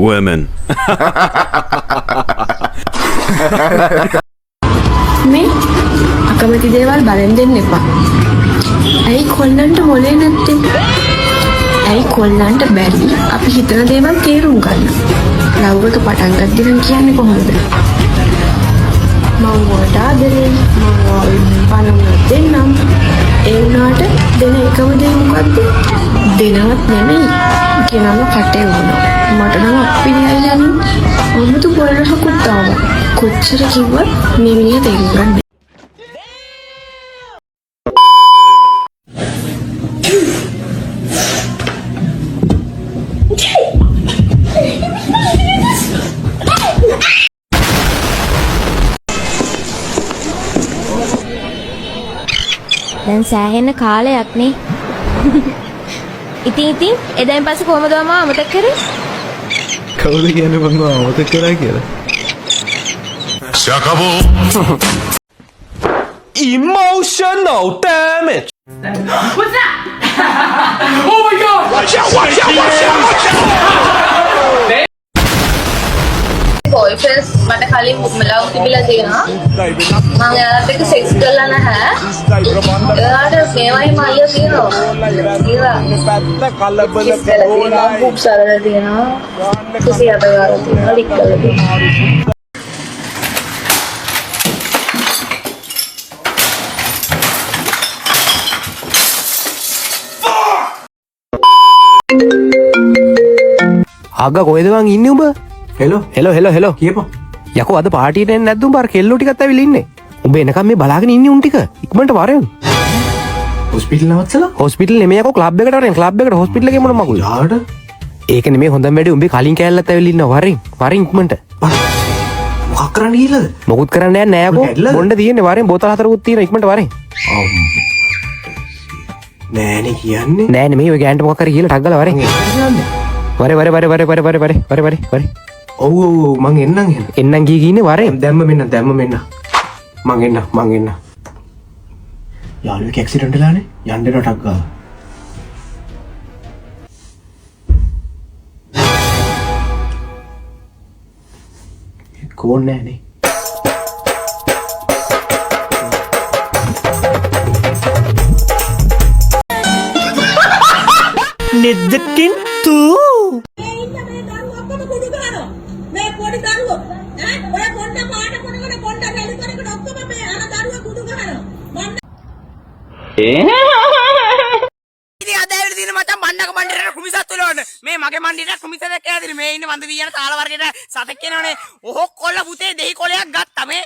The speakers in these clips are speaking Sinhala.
women. මේ අකමැති දේවල් බලෙන් දෙන්න එපා. ඇයි කොල්ලන්ට මොලේ නැත්තේ? ඇයි කොල්ලන්ට බැරි අපි හිතන දේවල් තේරුම් ගන්න? ලව් එක පටන් ගද්දි නම් කියන්නේ කොහොමද? මම වලට ආදරේ මම පණුන දෙන්නම්. ඒ වුණාට දෙන එකම දේ මොකද්ද? දෙනවත් නෙමෙයි. කියනම කටේ වුණා. මට නම් අප්පිරියයි යන්නේ. ඔමුතු පොරහකුත් ආවා. කොච්චර කිව්වත් මේ මිනිහා තේරුම් ගන්න. දැන් සෑහෙන කාලයක් නේ. ඉතින් එදැන් පස්සේ කොහමද මම අමතක කරේ? කවුද කියන්නේ මම අමතක කරා කියලා? Shakabo. Emotional damage. What's that? Oh my god! Watch out, watch out, watch out, watch out! boyfriends මට කලින් ලව් තිබිලා තියෙනවා. මම එයාට එක්ක සෙක්ස් කරලා නැහැ. එයාට මේවයි මල්ලිය තියෙනවා. කියලා. බුක්ස් අරලා තියෙනවා. කුසි අතගාලා තියෙනවා. ලික් කරලා තියෙනවා. ආගා කොහෙද මං ඉන්නේ උඹ? හෙලෝ කියපන්. යකෝ අද පාටියට එන්නේ නැද්ද උඹ? අර කෙල්ලෝ ටිකත් ඇවිල්ලා ඉන්නේ. උඹ එනකම් මේ බලාගෙන ඉන්නේ උන් ටික. ඉක්මනට වරෙන්. හොස්පිටල් නවත්තලා? හොස්පිටල් නෙමෙයි යකෝ ක්ලබ් එකට වරෙන්. ක්ලබ් එකට හොස්පිටල් එකේ මොන මගුල්. යාට ඒක නෙමෙයි හොඳම වැඩේ. උඹේ කලින් කෑල්ලත් ඇවිල්ලා ඉන්නවා වරෙන්. වරෙන් ඉක්මනට. මොකක් කරන්න ගිහලාද? මොකුත් කරන්න යන්නේ නැහැ යකෝ. ඇල්ලද? බොණ්ඩ තියෙන්නේ වරෙන් බෝතල් හතරකුත් තියෙනවා ඉක්මනට වරෙන්. නෑනේ කියන්නේ. නෑ නෙමෙයි ඔය ගෑන්ට මොකක් කරේ කියලා ටක් ගාලා වරෙන්. වරේ ඔව් මං එන්නම් එහෙනම්. එන්නම් ගියේ ඉන්නේ වරෙන්. දැම්ම මෙන්න මං එන්න. යාළුවෙක් ඇක්සිඩන්ට් වෙලානේ. යන්න ටක් ගාලා. කෝන් නෑනේ. නෙද්දකින් තු මේ මගේ මණ්ඩියට කුමිසක් ඇදිරි මේ ඉන්න වන්ද වියන තාල වර්ගයට සතෙක් කියනවනේ ඔහො කොල්ල පුතේ දෙහි කොලයක් ගත්තා මේ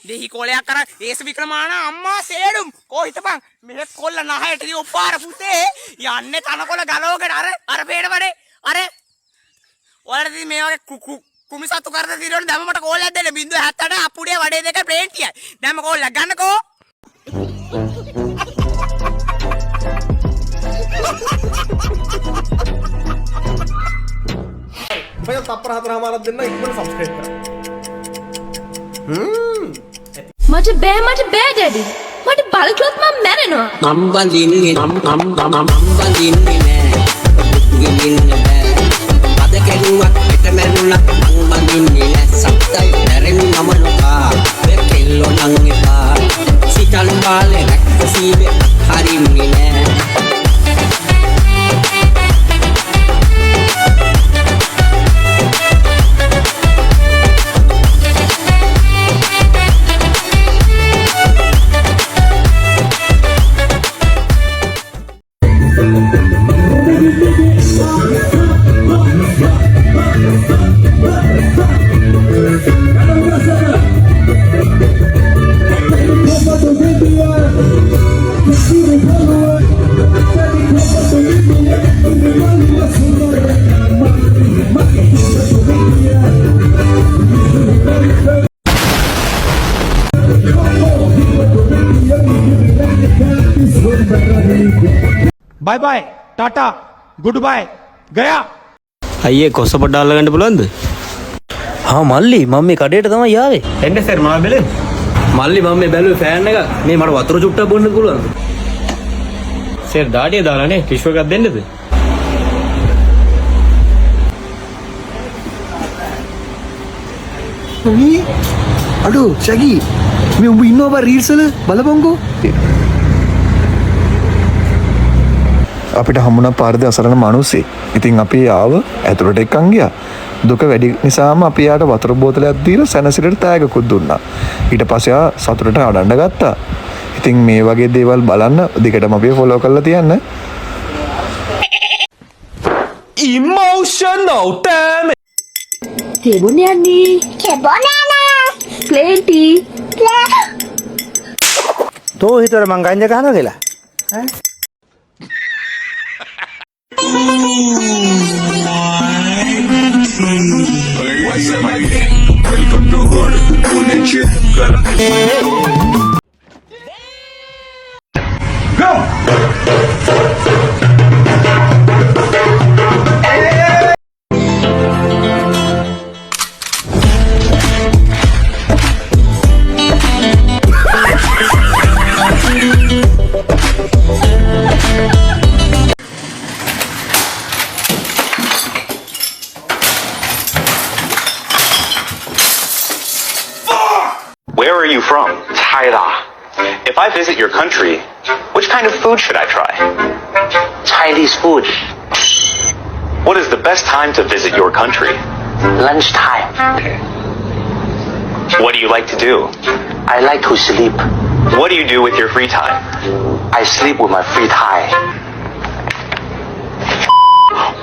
දෙහි කොලයක් අර ඒස වික්‍රමාන අම්මා සේඩුම් කෝ හිටපන් මේ කොල්ල නහයට දී ඔපාර පුතේ යන්නේ තනකොළ ගලවගෙන අර පේන වඩේ අර ඔයාලට ඉතින් මේ වගේ කුමිසත්තු කරද දිරවන දැම්ම මට කෝලයක් දෙන්න 0.70 අපුඩිය වඩේ දෙක ප්ලේන්ටියයි දැම්ම කෝලයක් ගන්නකෝ මම තප්පර 4මාරක් දෙන්න ඉක්මනට සබ්ස්ක්‍රයිබ් කරන්න. මට බෑ ඩැඩි. මට බලකොත් මම මැරෙනවා. මම් බඳින්නේ නෑ. ගෙලින්නේ බෑ. අද කෙරුවක් පිට මැරුණා මම් බඳින්නේ නෑ. සත්තයි මැරෙන්නම නොකා. කෙල්ලෝ නම් එපා. සිතල් පාලේ රැක්ක සීවේ හරින්නේ නෑ. බයි බයි ටාටා ගුඩ් බයි ගයා අයියේ කොස්ස පොඩ්ඩක් අල්ලගන්න පුළුවන්ද? හා මල්ලි මම මේ කඩේට තමයි යාවේ. එන්න සර් මම බැලුවේ. මල්ලි මම මේ බැලුවේ ෆෑන් එක. මේ මට වතුර චුට්ටක් බොන්න පුළුවන්ද? සර් ඩාඩිය දාලානේ ටිෂු එකක් දෙන්නද? අඩු චැකි මේ උඹ ඉන්නවා බා රීල්ස් වල බලපංකෝ. අපිට හම්බුණා පාරද අසරණ මිනිස්සෙක්. ඉතින් අපි ආව ඇතුළට එක්කන් ගියා. දුක වැඩි නිසාම අපි යාට වතුර බෝතලයක් දීලා සැනසෙලට තෑගකුත් දුන්නා. ඊට පස්සේ ආ සතුටට අඬන්න ගත්තා. ඉතින් මේ වගේ දේවල් බලන්න දිගටම අපි ෆලෝ කරලා තියන්න. Emotional damage. Tebonani. Tebonana. Plenty. තෝ හිතර මං ගංජ ගහනවා කියලා. Where are you from? Thailand. If I visit your country, which kind of food should I try? Chinese food. What is the best time to visit your country? Lunchtime. What do you like to do? I like to sleep. What do you do with your free time? I sleep with my free time.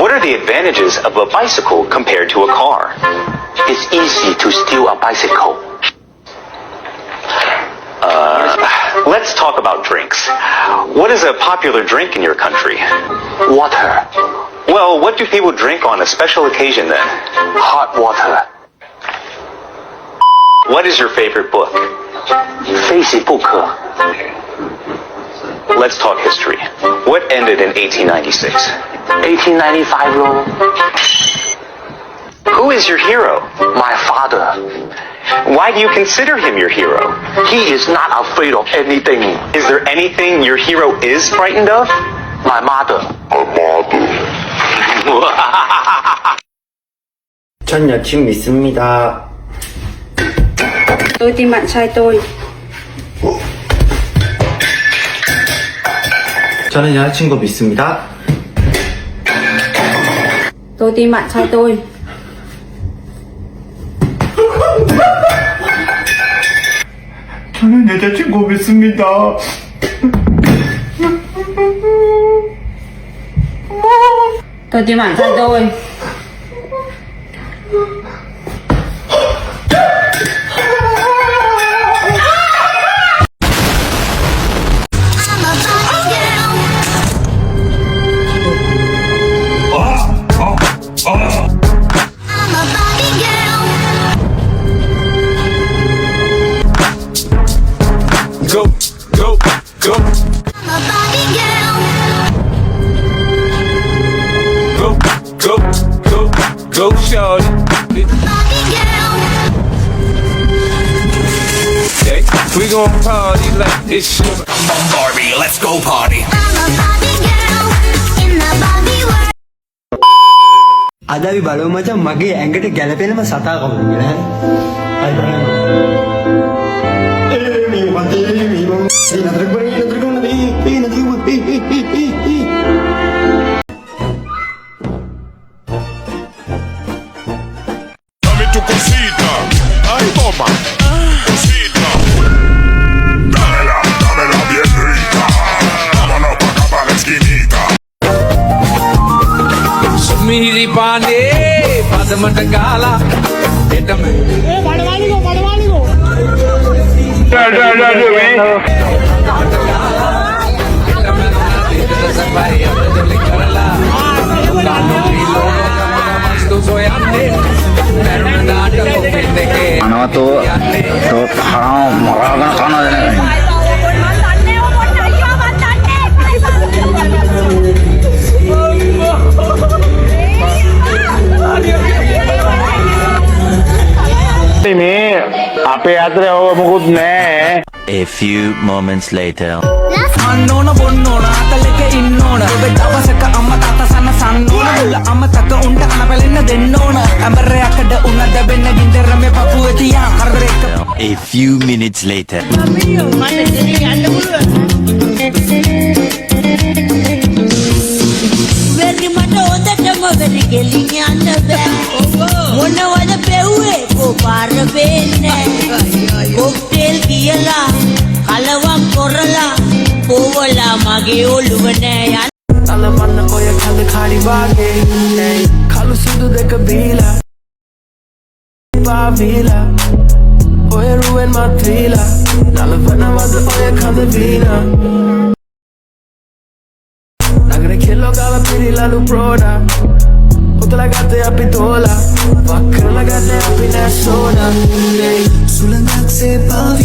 What are the advantages of a bicycle compared to a car? It's easy to steal a bicycle. Let's talk about drinks. What is a popular drink in your country? Water. Well, what do people drink on a special occasion then? Hot water. What is your favorite book? Facebook. Let's talk history. What ended in 1896? 1895, Lord. Who is your hero? My father. Why do you consider him your hero? He is not afraid of anything. Is there anything your hero is frightened of? My mother. 전 여친 믿습니다. Tôi tin bạn trai tôi. 저는 여자친구 믿습니다. Tôi tin bạn trai tôi. 저는 여자친구 믿습니다. Tôi tin bạn trai tôi. Go, go, go. Go, go, go, go, shorty. Okay, we gon' party like this shit. I'm on Barbie, let's go party. අද අපි බලමු මචං මගේ ඇඟට ගැලපෙනම සතා කවුද කියලා. හරි බලන්න. මේ වන්දේ මේ නතර කරේ නතර කරන මේ නතර Dame tu cosita, ay toma, cosita. Dámela bien rica. Vámonos pa' acá pa' la esquinita. මිහිරි පානේ පදමට ගාලා එතම අනවතෝ හරාම මරාගෙන කනවා. මේ අපේ අතරේ ඔය මොකුත් නැහැ. A few moments later. අන්නෝන බොන්නෝන අතලෙක ඉන්නෝන ඔබ දවසක අම්මා තාත්තා සන්න සන්නෝන මුල අම්මතක උන්ට කන පැලෙන්න දෙන්න ඕන ඇඹරයකට උන දැබෙන්න ගින්දර මේ පපුවේ තියා few minutes later. වෙරි මට හොඳටම වෙරි ගෙලින් යන්න බෑ මොනවද පෙව්වේ කොපාර වෙන්නේ කොක්ටේල් කියලා කලවම් කරලා පොවලා මගේ ඔළුව නෑ අලවන්න ඔය කඳ කාඩි වාගේ කළු සිදු දෙක බීලා පාවීලා ඔය රුවෙන් මත්වීලා නලවනවද ඔය කඳ වීනා නගර කෙල්ලෝ ගාව පිරිලලු ප්‍රෝඩා උතලා ගත්තේ අපි තෝලා වක් කරලා ගත්තේ අපි නෑ සෝඩා සුළඟක්සේ පාවී